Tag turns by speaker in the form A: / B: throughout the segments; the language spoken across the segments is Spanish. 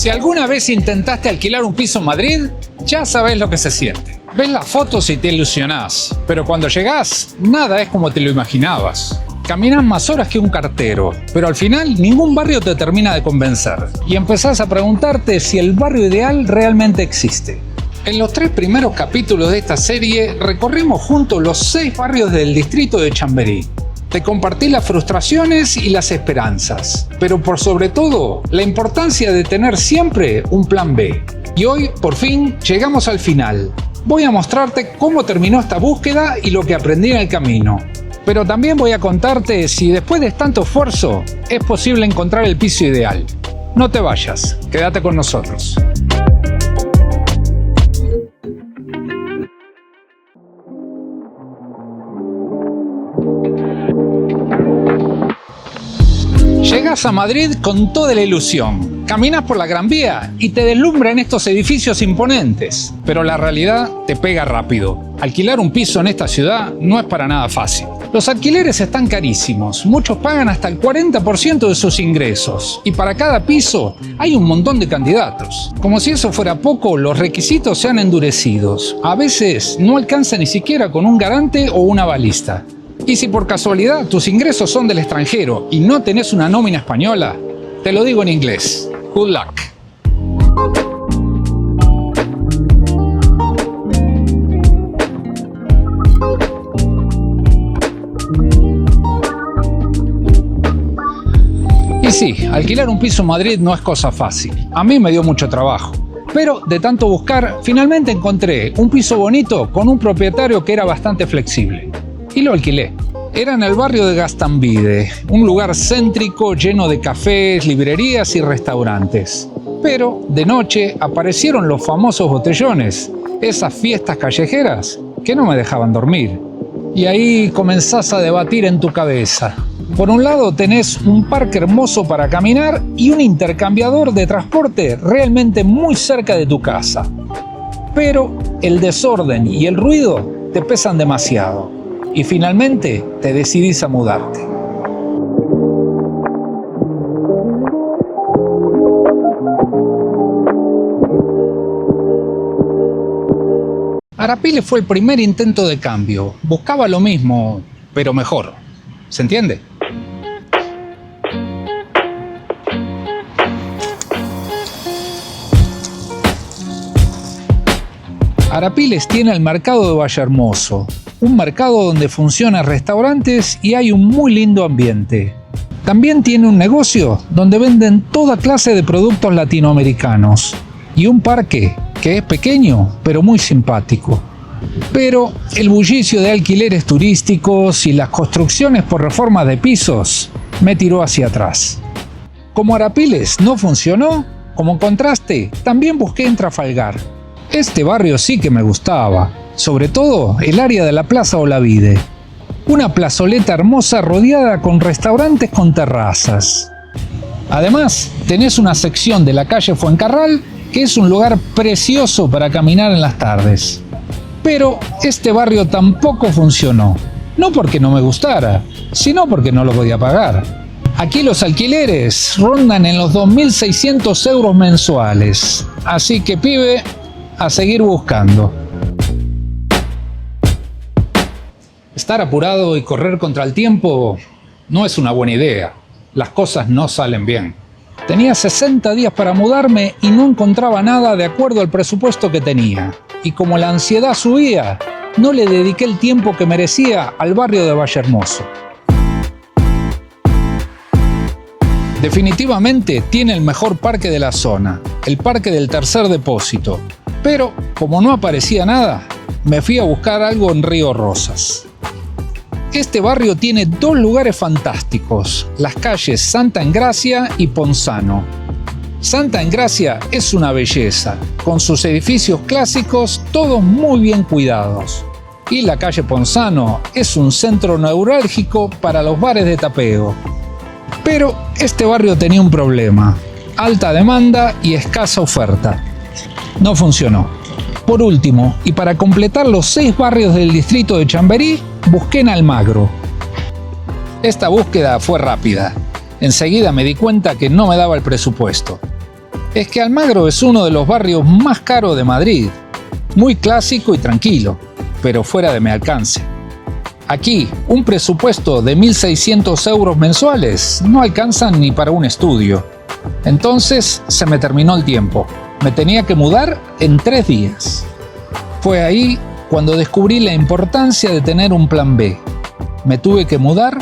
A: Si alguna vez intentaste alquilar un piso en Madrid, ya sabes lo que se siente. Ves las fotos y te ilusionás, pero cuando llegás, nada es como te lo imaginabas. Caminás más horas que un cartero, pero al final ningún barrio te termina de convencer. Y empezás a preguntarte si el barrio ideal realmente existe. En los 3 primeros capítulos de esta serie recorrimos juntos los 6 barrios del distrito de Chamberí. Te compartí las frustraciones y las esperanzas, pero por sobre todo, la importancia de tener siempre un plan B. Y hoy, por fin, llegamos al final. Voy a mostrarte cómo terminó esta búsqueda y lo que aprendí en el camino. Pero también voy a contarte si después de tanto esfuerzo es posible encontrar el piso ideal. No te vayas, quédate con nosotros. Llegas a Madrid con toda la ilusión. Caminas por la Gran Vía y te deslumbran estos edificios imponentes. Pero la realidad te pega rápido. Alquilar un piso en esta ciudad no es para nada fácil. Los alquileres están carísimos. Muchos pagan hasta el 40% de sus ingresos. Y para cada piso hay un montón de candidatos. Como si eso fuera poco, los requisitos se han endurecido. A veces no alcanza ni siquiera con un garante o una balista. Y si por casualidad tus ingresos son del extranjero y no tenés una nómina española, te lo digo en inglés. Good luck. Y sí, alquilar un piso en Madrid no es cosa fácil. A mí me dio mucho trabajo. Pero de tanto buscar, finalmente encontré un piso bonito con un propietario que era bastante flexible. Y lo alquilé. Era en el barrio de Gastambide, un lugar céntrico lleno de cafés, librerías y restaurantes. Pero de noche aparecieron los famosos botellones, esas fiestas callejeras que no me dejaban dormir. Y ahí comenzás a debatir en tu cabeza. Por un lado tenés un parque hermoso para caminar y un intercambiador de transporte realmente muy cerca de tu casa. Pero el desorden y el ruido te pesan demasiado. Y finalmente te decidís a mudarte. Arapile fue el primer intento de cambio. Buscaba lo mismo, pero mejor. ¿Se entiende? Arapiles tiene el mercado de Vallehermoso. Un mercado donde funcionan restaurantes y hay un muy lindo ambiente. También tiene un negocio donde venden toda clase de productos latinoamericanos y un parque que es pequeño pero muy simpático. Pero el bullicio de alquileres turísticos y las construcciones por reformas de pisos me tiró hacia atrás. Como Arapiles no funcionó, como contraste, también busqué en Trafalgar. Este barrio sí que me gustaba. Sobre todo el área de la Plaza Olavide. Una plazoleta hermosa rodeada con restaurantes con terrazas. Además, tenés una sección de la calle Fuencarral que es un lugar precioso para caminar en las tardes. Pero este barrio tampoco funcionó. No porque no me gustara, sino porque no lo podía pagar. Aquí los alquileres rondan en los 2.600 euros mensuales. Así que, pibe, a seguir buscando. Estar apurado y correr contra el tiempo no es una buena idea. Las cosas no salen bien. Tenía 60 días para mudarme y no encontraba nada de acuerdo al presupuesto que tenía. Y como la ansiedad subía, no le dediqué el tiempo que merecía al barrio de Vallehermoso. Definitivamente tiene el mejor parque de la zona, el Parque del Tercer Depósito. Pero como no aparecía nada, me fui a buscar algo en Río Rosas. Este barrio tiene 2 lugares fantásticos, las calles Santa Engracia y Ponzano. Santa Engracia es una belleza, con sus edificios clásicos todos muy bien cuidados. Y la calle Ponzano es un centro neurálgico para los bares de tapeo. Pero este barrio tenía un problema, alta demanda y escasa oferta. No funcionó. Por último, y para completar los 6 barrios del distrito de Chamberí, busqué en Almagro. Esta búsqueda fue rápida. Enseguida me di cuenta que no me daba el presupuesto. es que Almagro es uno de los barrios más caros de Madrid, muy clásico y tranquilo, pero fuera de mi alcance. Aquí, un presupuesto de 1.600 euros mensuales no alcanza ni para un estudio. Entonces se me terminó el tiempo. Me tenía que mudar en 3 días. Fue ahí cuando descubrí la importancia de tener un plan B. Me tuve que mudar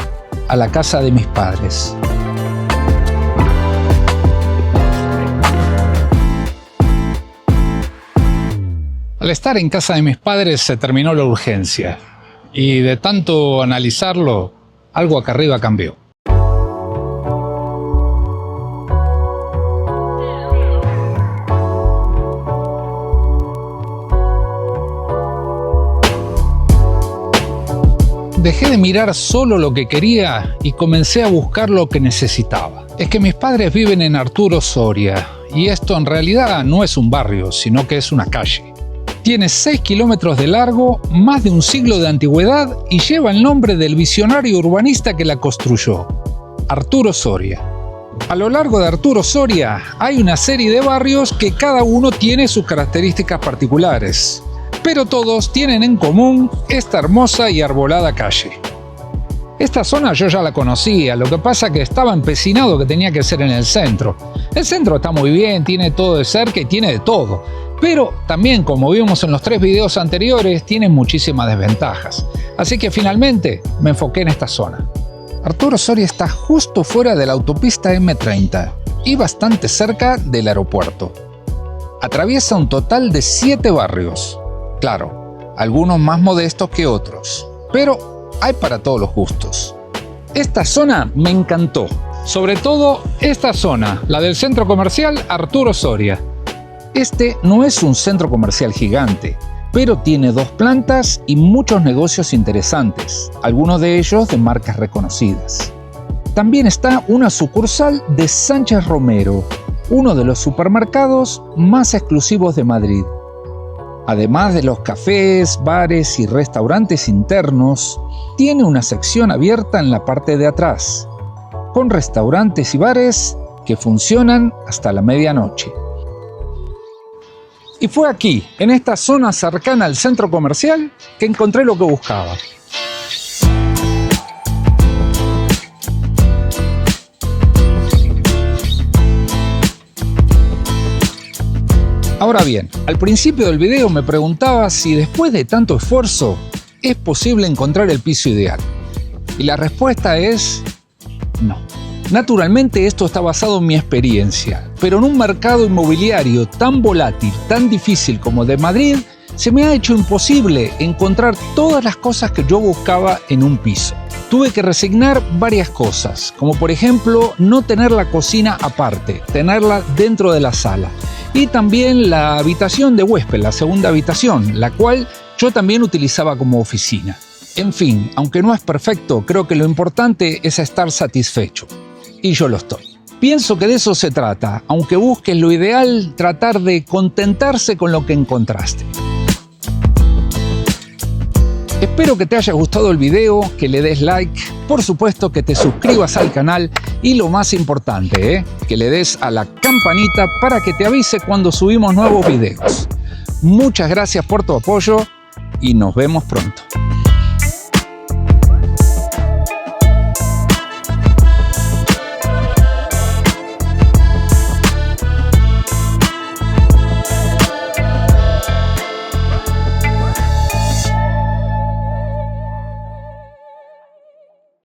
A: a la casa de mis padres. Al estar en casa de mis padres se terminó la urgencia. Y de tanto analizarlo, algo acá arriba cambió. Dejé de mirar solo lo que quería y comencé a buscar lo que necesitaba. Es que mis padres viven en Arturo Soria, y esto en realidad no es un barrio, sino que es una calle. Tiene 6 kilómetros de largo, más de un siglo de antigüedad y lleva el nombre del visionario urbanista que la construyó, Arturo Soria. A lo largo de Arturo Soria hay una serie de barrios que cada uno tiene sus características particulares, pero todos tienen en común esta hermosa y arbolada calle. Esta zona yo ya la conocía, lo que pasa que estaba empecinado que tenía que ser en el centro. El centro está muy bien, tiene todo de cerca y tiene de todo. Pero también, como vimos en los 3 videos anteriores, tiene muchísimas desventajas. Así que finalmente me enfoqué en esta zona. Arturo Soria está justo fuera de la autopista M30 y bastante cerca del aeropuerto. Atraviesa un total de 7 barrios. Claro, algunos más modestos que otros, pero hay para todos los gustos. Esta zona me encantó. Sobre todo esta zona, la del centro comercial Arturo Soria. Este no es un centro comercial gigante, pero tiene 2 plantas y muchos negocios interesantes, algunos de ellos de marcas reconocidas. También está una sucursal de Sánchez Romero, uno de los supermercados más exclusivos de Madrid. Además de los cafés, bares y restaurantes internos, tiene una sección abierta en la parte de atrás, con restaurantes y bares que funcionan hasta la medianoche. Y fue aquí, en esta zona cercana al centro comercial, que encontré lo que buscaba. Ahora bien, al principio del video me preguntaba si después de tanto esfuerzo es posible encontrar el piso ideal. Y la respuesta es no. Naturalmente esto está basado en mi experiencia, pero en un mercado inmobiliario tan volátil, tan difícil como el de Madrid, se me ha hecho imposible encontrar todas las cosas que yo buscaba en un piso. Tuve que resignar varias cosas, como por ejemplo no tener la cocina aparte, tenerla dentro de la sala. Y también la habitación de huésped, la segunda habitación, la cual yo también utilizaba como oficina. En fin, aunque no es perfecto, creo que lo importante es estar satisfecho. Y yo lo estoy. Pienso que de eso se trata, aunque busques lo ideal, tratar de contentarse con lo que encontraste. Espero que te haya gustado el video, que le des like, por supuesto que te suscribas al canal y lo más importante, que le des a la campanita para que te avise cuando subimos nuevos videos. Muchas gracias por tu apoyo y nos vemos pronto.